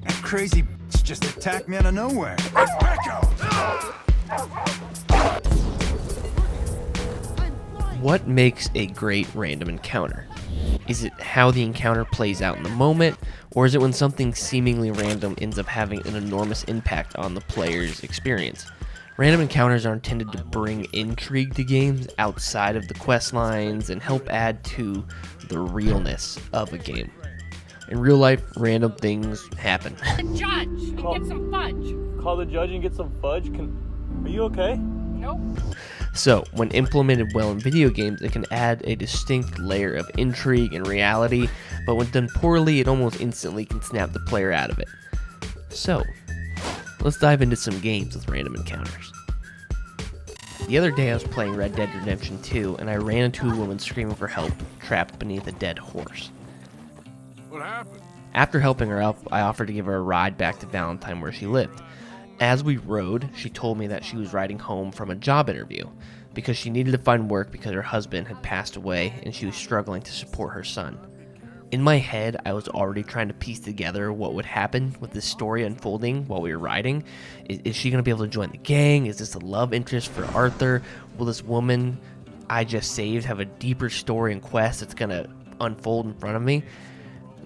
That crazy just attacked me out of nowhere. What makes a great random encounter? Is it how the encounter plays out in the moment, or is it when something seemingly random ends up having an enormous impact on the player's experience? Random encounters are intended to bring intrigue to games outside of the quest lines and help add to the realness of a game. In real life, random things happen. The judge and get some fudge. Call the judge and get some fudge? Are you okay? Nope. So, when implemented well in video games, it can add a distinct layer of intrigue and reality, but when done poorly, it almost instantly can snap the player out of it. So, let's dive into some games with random encounters. The other day I was playing Red Dead Redemption 2, and I ran into a woman screaming for help, trapped beneath a dead horse. What happened? After helping her up, I offered to give her a ride back to Valentine where she lived. As we rode, she told me that she was riding home from a job interview because she needed to find work because her husband had passed away and she was struggling to support her son. In my head, I was already trying to piece together what would happen with this story unfolding while we were riding. Is she going to be able to join the gang? Is this a love interest for Arthur? Will this woman I just saved have a deeper story and quest that's going to unfold in front of me?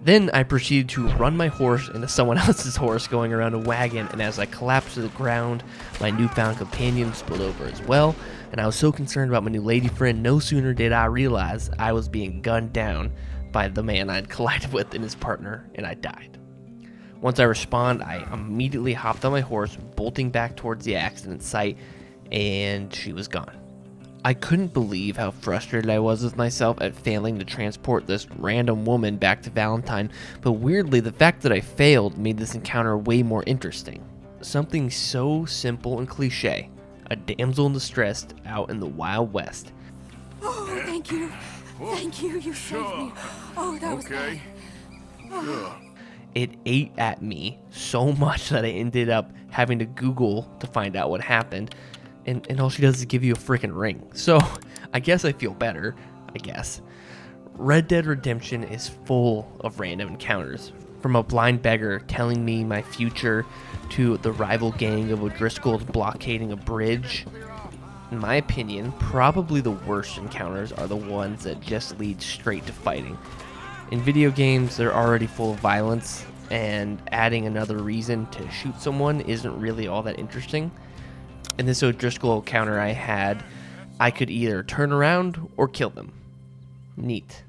Then I proceeded to run my horse into someone else's horse going around a wagon, and as I collapsed to the ground, my newfound companion spilled over as well, and I was so concerned about my new lady friend, no sooner did I realize I was being gunned down by the man I'd collided with and his partner, and I died. Once I respawned, I immediately hopped on my horse, bolting back towards the accident site, and she was gone. I couldn't believe how frustrated I was with myself at failing to transport this random woman back to Valentine, but weirdly, the fact that I failed made this encounter way more interesting. Something so simple and cliche, a damsel in distress out in the Wild West. Oh, thank you. Thank you, you saved me. Oh, that was Okay. Sure. It ate at me so much that I ended up having to Google to find out what happened. And all she does is give you a freaking ring. So, I guess I feel better, I guess. Red Dead Redemption is full of random encounters. From a blind beggar telling me my future, to the rival gang of O'Driscolls blockading a bridge. In my opinion, probably the worst encounters are the ones that just lead straight to fighting. In video games, they're already full of violence, and adding another reason to shoot someone isn't really all that interesting. In this O'Driscoll encounter I had, I could either turn around or kill them. Neat.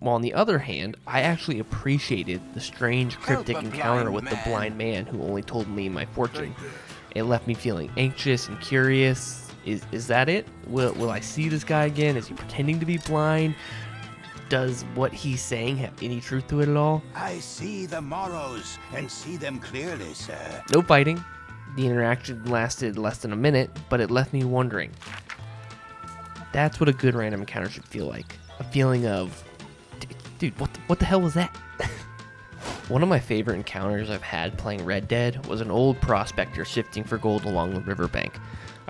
While on the other hand, I actually appreciated the strange cryptic encounter with the blind man who only told me my fortune. It left me feeling anxious and curious. Is that it? Will I see this guy again? Is he pretending to be blind? Does what he's saying have any truth to it at all? I see the morrows and see them clearly, sir. No fighting. The interaction lasted less than a minute, but it left me wondering. That's what a good random encounter should feel like. A feeling of, dude, what the hell was that? One of my favorite encounters I've had playing Red Dead was an old prospector sifting for gold along the riverbank.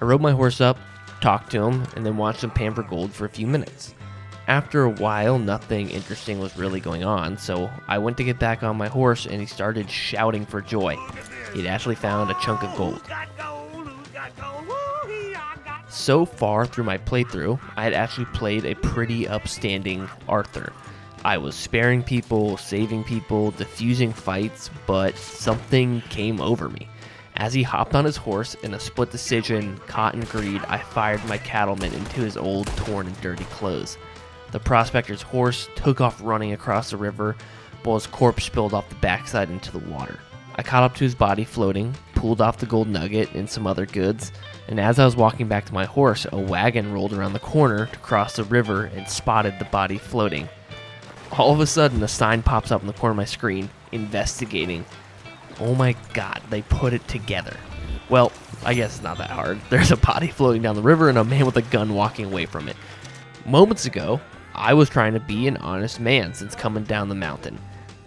I rode my horse up, talked to him, and then watched him pan for gold for a few minutes. After a while, nothing interesting was really going on, so I went to get back on my horse and he started shouting for joy. He'd actually found a chunk of gold. So far through my playthrough, I had actually played a pretty upstanding Arthur. I was sparing people, saving people, diffusing fights, but something came over me. As he hopped on his horse, in a split decision, caught in greed, I fired my cattleman into his old, torn, and dirty clothes. The prospector's horse took off running across the river, while his corpse spilled off the backside into the water. I caught up to his body floating, pulled off the gold nugget and some other goods, and as I was walking back to my horse, a wagon rolled around the corner to cross the river and spotted the body floating. All of a sudden, a sign pops up in the corner of my screen, investigating. Oh my god, they put it together. Well, I guess it's not that hard. There's a body floating down the river and a man with a gun walking away from it. Moments ago, I was trying to be an honest man since coming down the mountain.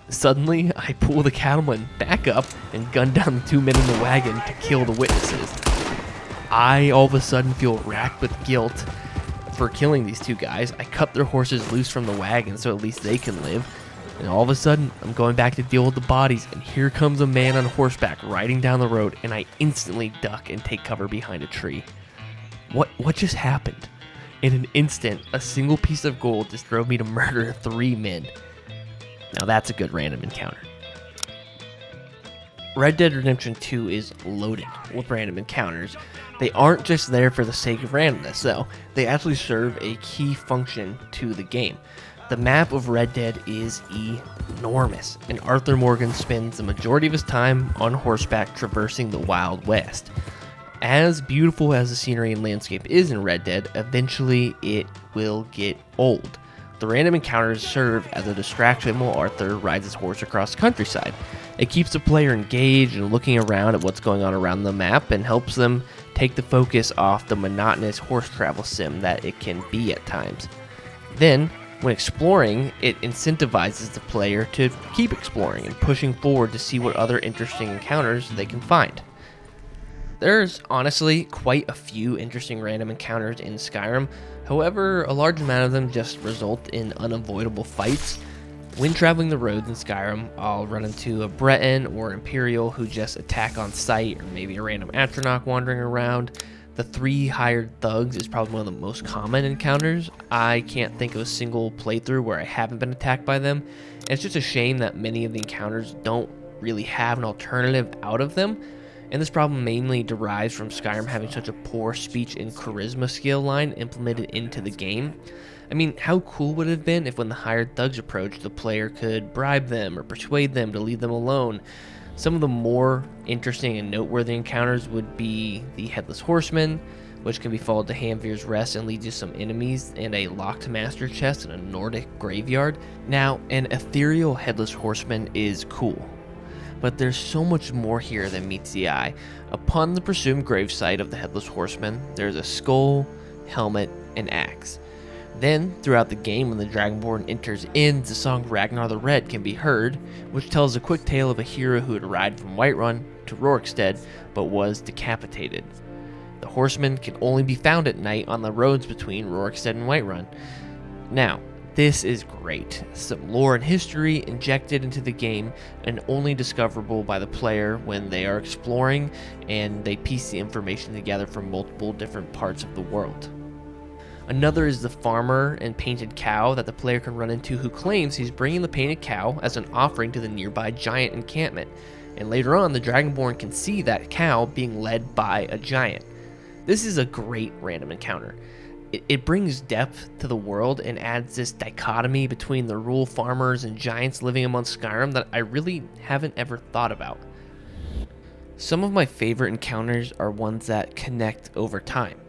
Suddenly, I pull the cattleman back up and gun down the two men in the wagon to kill the witnesses. I all of a sudden feel racked with guilt. for killing these two guys. I cut their horses loose from the wagon so at least they can live. And all of a sudden, I'm going back to deal with the bodies, and here comes a man on horseback riding down the road, and I instantly duck and take cover behind a tree. What just happened? In an instant, a single piece of gold just drove me to murder 3 men. Now that's a good random encounter. Red Dead Redemption 2 is loaded with random encounters. They aren't just there for the sake of randomness, though. They actually serve a key function to the game. The map of Red Dead is enormous, and Arthur Morgan spends the majority of his time on horseback traversing the Wild West. As beautiful as the scenery and landscape is in Red Dead, eventually it will get old. The random encounters serve as a distraction while Arthur rides his horse across the countryside. It keeps the player engaged and looking around at what's going on around the map and helps them take the focus off the monotonous horse travel sim that it can be at times. Then, when exploring, it incentivizes the player to keep exploring and pushing forward to see what other interesting encounters they can find. There's honestly quite a few interesting random encounters in Skyrim, however, a large amount of them just result in unavoidable fights. When traveling the roads in Skyrim, I'll run into a Breton or Imperial who just attack on sight, or maybe a random Atronach wandering around. The 3 hired thugs is probably one of the most common encounters. I can't think of a single playthrough where I haven't been attacked by them. And it's just a shame that many of the encounters don't really have an alternative out of them. And this problem mainly derives from Skyrim having such a poor speech and charisma skill line implemented into the game. I mean, how cool would it have been if when the hired thugs approached, the player could bribe them or persuade them to leave them alone? Some of the more interesting and noteworthy encounters would be the Headless Horseman, which can be followed to Hamvir's Rest and leads to some enemies and a locked master chest in a Nordic graveyard. Now, an ethereal Headless Horseman is cool, but there's so much more here than meets the eye. Upon the presumed gravesite of the Headless Horseman, there's a skull, helmet, and axe. Then, throughout the game, when the Dragonborn enters in, the song Ragnar the Red can be heard, which tells a quick tale of a hero who had arrived from Whiterun to Rorikstead, but was decapitated. The horseman can only be found at night on the roads between Rorikstead and Whiterun. Now, this is great. Some lore and history injected into the game and only discoverable by the player when they are exploring and they piece the information together from multiple different parts of the world. Another is the farmer and painted cow that the player can run into, who claims he's bringing the painted cow as an offering to the nearby giant encampment. And later on, the Dragonborn can see that cow being led by a giant. This is a great random encounter. It brings depth to the world and adds this dichotomy between the rural farmers and giants living amongst Skyrim that I really haven't ever thought about. Some of my favorite encounters are ones that connect over time.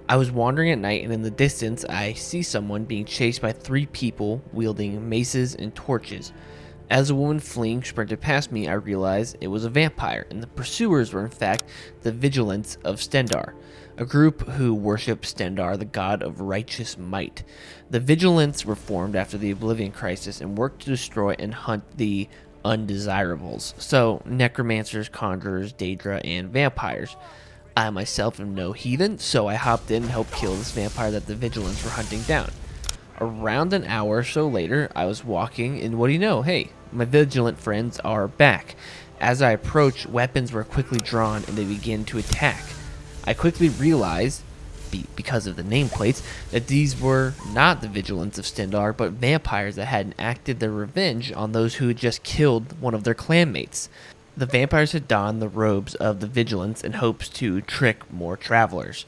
I was wandering at night, and in the distance I see someone being chased by 3 people wielding maces and torches. As a woman fleeing sprinted past me, I realized it was a vampire, and the pursuers were in fact the Vigilants of Stendarr, a group who worship Stendarr, the god of righteous might. The Vigilants were formed after the Oblivion Crisis and worked to destroy and hunt the undesirables, so necromancers, conjurers, daedra, and vampires. I myself am no heathen, so I hopped in and helped kill this vampire that the Vigilants were hunting down. Around an hour or so later, I was walking, and what do you know? Hey, my Vigilant friends are back. As I approached, weapons were quickly drawn, and they began to attack. I quickly realized, because of the nameplates, that these were not the Vigilants of Stendarr, but vampires that had enacted their revenge on those who had just killed one of their clanmates. The vampires had donned the robes of the Vigilants in hopes to trick more travelers.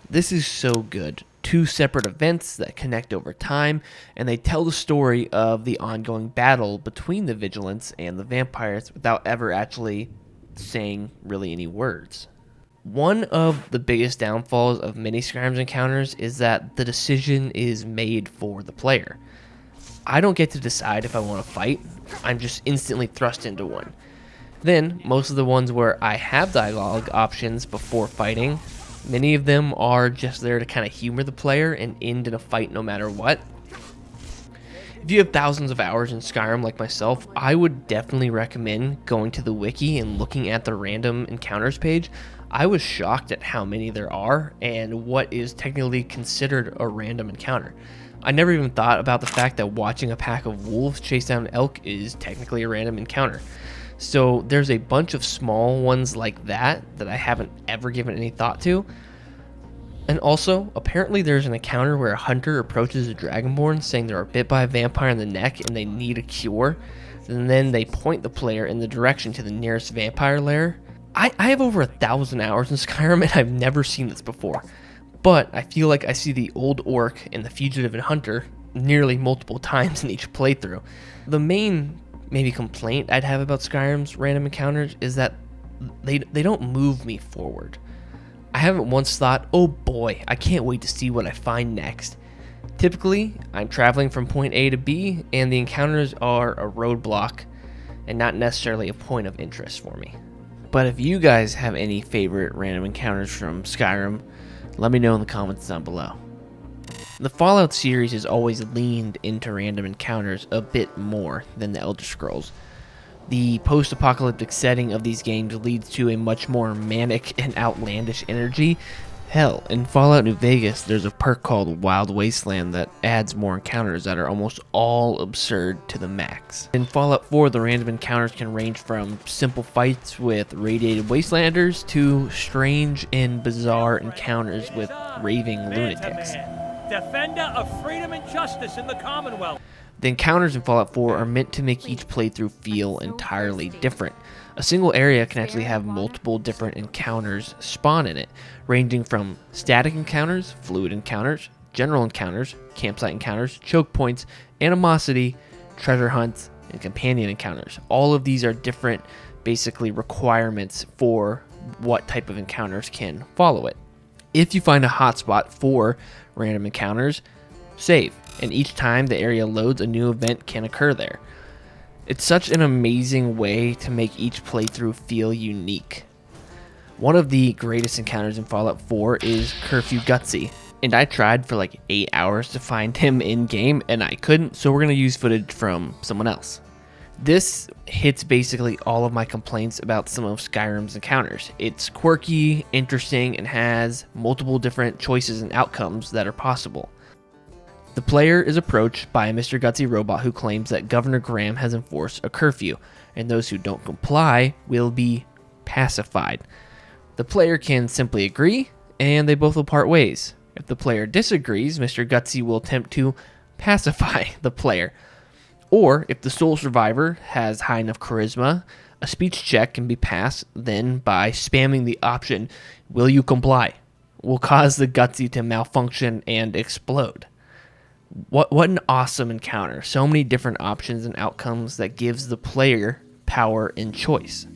This is so good. 2 separate events that connect over time, and they tell the story of the ongoing battle between the Vigilants and the vampires without ever actually saying really any words. One of the biggest downfalls of many Skyrim encounters is that the decision is made for the player. I don't get to decide if I want to fight. I'm just instantly thrust into one. Then, most of the ones where I have dialogue options before fighting, many of them are just there to kind of humor the player and end in a fight no matter what. If you have thousands of hours in Skyrim like myself, I would definitely recommend going to the wiki and looking at the random encounters page. I was shocked at how many there are and what is technically considered a random encounter. I never even thought about the fact that watching a pack of wolves chase down an elk is technically a random encounter. So there's a bunch of small ones like that I haven't ever given any thought to. And also, apparently there's an encounter where a hunter approaches a dragonborn saying they're bit by a vampire in the neck and they need a cure. And then they point the player in the direction to the nearest vampire lair. I have over 1,000 hours in Skyrim and I've never seen this before. But I feel like I see the old orc and the fugitive and hunter nearly multiple times in each playthrough. The main maybe complaint I'd have about Skyrim's random encounters is that they don't move me forward. I haven't once thought, oh boy, I can't wait to see what I find next. Typically, I'm traveling from point A to B, and the encounters are a roadblock and not necessarily a point of interest for me. But if you guys have any favorite random encounters from Skyrim, let me know in the comments down below. The Fallout series has always leaned into random encounters a bit more than the Elder Scrolls. The post-apocalyptic setting of these games leads to a much more manic and outlandish energy. Hell, in Fallout New Vegas, there's a perk called Wild Wasteland that adds more encounters that are almost all absurd to the max. In Fallout 4, the random encounters can range from simple fights with radiated wastelanders to strange and bizarre encounters with raving lunatics. Defender of freedom and justice in the Commonwealth. The encounters in Fallout 4 are meant to make each playthrough feel entirely different. A single area can actually have multiple different encounters spawn in it, ranging from static encounters, fluid encounters, general encounters, campsite encounters, choke points, animosity, treasure hunts, and companion encounters. All of these are different, basically, requirements for what type of encounters can follow it. If you find a hotspot for random encounters, save, and each time the area loads, a new event can occur there. It's such an amazing way to make each playthrough feel unique. One of the greatest encounters in Fallout 4 is Curfew Gutsy, and I tried for like 8 hours to find him in game and I couldn't, so we're going to use footage from someone else. This hits basically all of my complaints about some of Skyrim's encounters. It's quirky, interesting, and has multiple different choices and outcomes that are possible. The player is approached by a Mr. Gutsy robot who claims that Governor Graham has enforced a curfew, and those who don't comply will be pacified. The player can simply agree, and they both will part ways. If the player disagrees, Mr. Gutsy will attempt to pacify the player. Or, if the sole survivor has high enough charisma, a speech check can be passed then by spamming the option, "Will you comply?" will cause the Gutsy to malfunction and explode. What an awesome encounter. So many different options and outcomes that gives the player power and choice.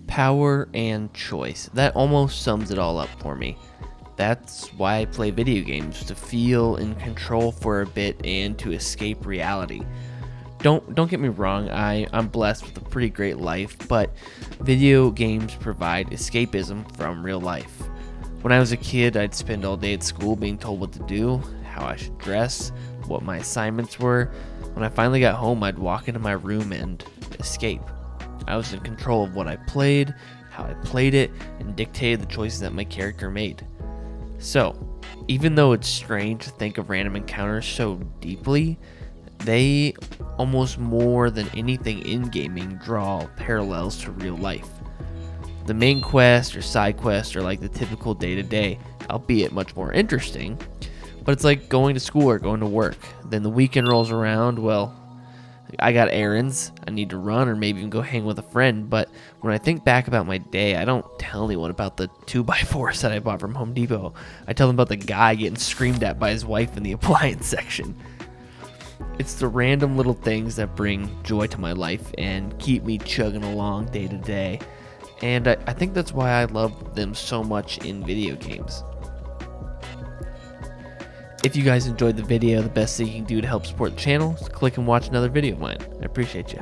Power and choice. That almost sums it all up for me. That's why I play video games, to feel in control for a bit and to escape reality. Don't get me wrong, I'm blessed with a pretty great life, but video games provide escapism from real life. When I was a kid, I'd spend all day at school being told what to do, how I should dress, what my assignments were. When I finally got home, I'd walk into my room and escape. I was in control of what I played, how I played it, and dictated the choices that my character made. So, even though it's strange to think of random encounters so deeply, they, almost more than anything in gaming, draw parallels to real life. The main quest or side quests are like the typical day-to-day, albeit much more interesting, but it's like going to school or going to work. Then the weekend rolls around, well, I got errands, I need to run or maybe even go hang with a friend, but when I think back about my day, I don't tell anyone about the 2x4s that I bought from Home Depot. I tell them about the guy getting screamed at by his wife in the appliance section. It's the random little things that bring joy to my life and keep me chugging along day to day. And I think that's why I love them so much in video games. If you guys enjoyed the video, the best thing you can do to help support the channel is click and watch another video of mine. I appreciate you.